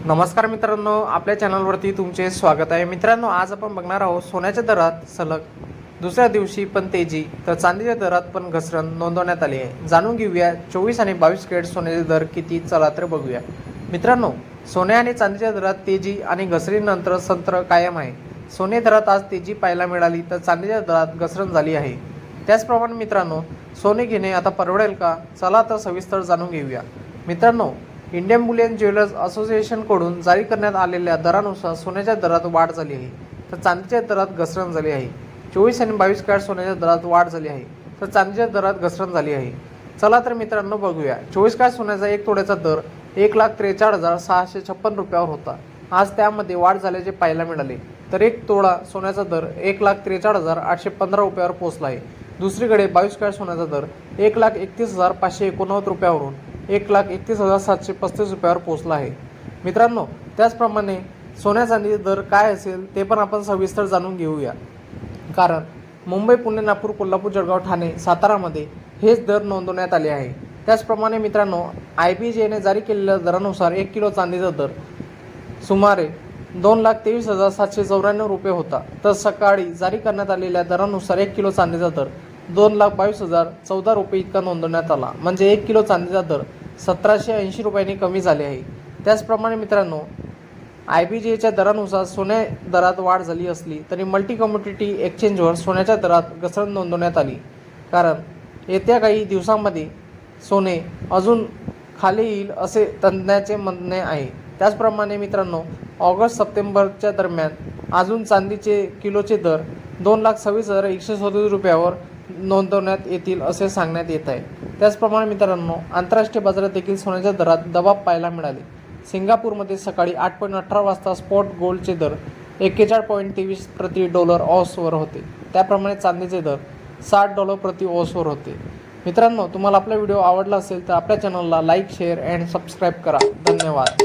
नमस्कार मित्रांनो, आपल्या चॅनलवरती तुमचे स्वागत आहे। मित्रांनो, आज आपण बघणार आहोत सोन्याच्या दरात सलग दुसऱ्या दिवशी पण तेजी, तर चांदीच्या दरात पण घसरण नोंदवण्यात आली आहे। जाणून घेऊया 24 आणि 22 कॅरेट सोन्याचे दर किती, चला तर बघूया। मित्रांनो, सोने आणि चांदीच्या दरात तेजी आणि घसरणीनंतर संत्र कायम आहे। सोने दरात आज तेजी पाहायला मिळाली, तर चांदीच्या दरात घसरण झाली आहे। त्याचप्रमाणे मित्रांनो, सोने घेणे आता परवडेल का, चला तर सविस्तर जाणून घेऊया। मित्रांनो, इंडियन बुलियन ज्वेलर्स असोसिएशनकडून जारी करण्यात आलेल्या दरानुसार सोन्याच्या दरात वाढ झाली आहे, तर चांदीच्या दरात घसरण झाली आहे। 24 आणि 22 कॅरेट सोन्याच्या दरात वाढ झाली आहे, तर चांदीच्या दरात घसरण झाली आहे। चला तर मित्रांनो बघूया। 24 कॅरेट सोन्याचा 1 तोळ्याचा दर 1,43,656 रुपयावर होता। आज त्यामध्ये वाढ झाल्याचे पाहायला मिळाले, तर 1 तोळा सोन्याचा दर 1,43,815 रुपयावर पोहोचला आहे। दुसरीकडे 22 कॅरेट सोन्याचा दर 1,31,589 रुपयावरून 1,31,735 रुपयावर पोहोचला आहे। मित्रांनो, त्याचप्रमाणे सोन्या चांदीचे दर काय असेल ते पण आपण सविस्तर जाणून घेऊया। कारण मुंबई, पुणे, नागपूर, कोल्हापूर, जळगाव, ठाणे, सातारामध्ये हेच दर नोंदवण्यात आले आहे। त्याचप्रमाणे मित्रांनो, IBJने जारी केलेल्या दरानुसार 1 किलो चांदीचा दर सुमारे 2,23,794 रुपये होता, तर सकाळी जारी करण्यात आलेल्या दरानुसार 1 किलो चांदीचा दर 2,22,014 रुपये इतका नोंदवण्यात आला। म्हणजे 1 किलो चांदीचा दर 1,780 रुपयांनी कमी झाले आहे। त्याचप्रमाणे मित्रांनो, IBJच्या दरानुसार सोन्या दरात वाढ झाली असली तरी मल्टी कमोडिटी एक्सचेंजवर सोन्याच्या दरात घसरण नोंदवण्यात आली। कारण येत्या काही दिवसांमध्ये सोने अजून खाली येईल असे तज्ज्ञांचे म्हणणे आहे। त्याचप्रमाणे मित्रांनो, ऑगस्ट-सप्टेंबरच्या दरम्यान अजून चांदीचे किलोचे दर 2,26,137 रुपयावर नोंदवण्यात येतील असे सांगण्यात येत आहे। त्याचप्रमाणे मित्रांनो, आंतरराष्ट्रीय बाजारात देखील सोन्याच्या दरात दबाव पाहायला मिळाले। सिंगापूरमध्ये सकाळी 8:18 वाजता स्पॉट गोल्डचे दर 41.23 प्रति डॉलर औंसवर होते। त्याप्रमाणे चांदीचे दर $60 प्रति औंसवर होते। मित्रांनो, तुम्हाला आपला व्हिडिओ आवडला असेल तर आपल्या चॅनलला लाईक, शेअर अँड सबस्क्राईब करा। धन्यवाद।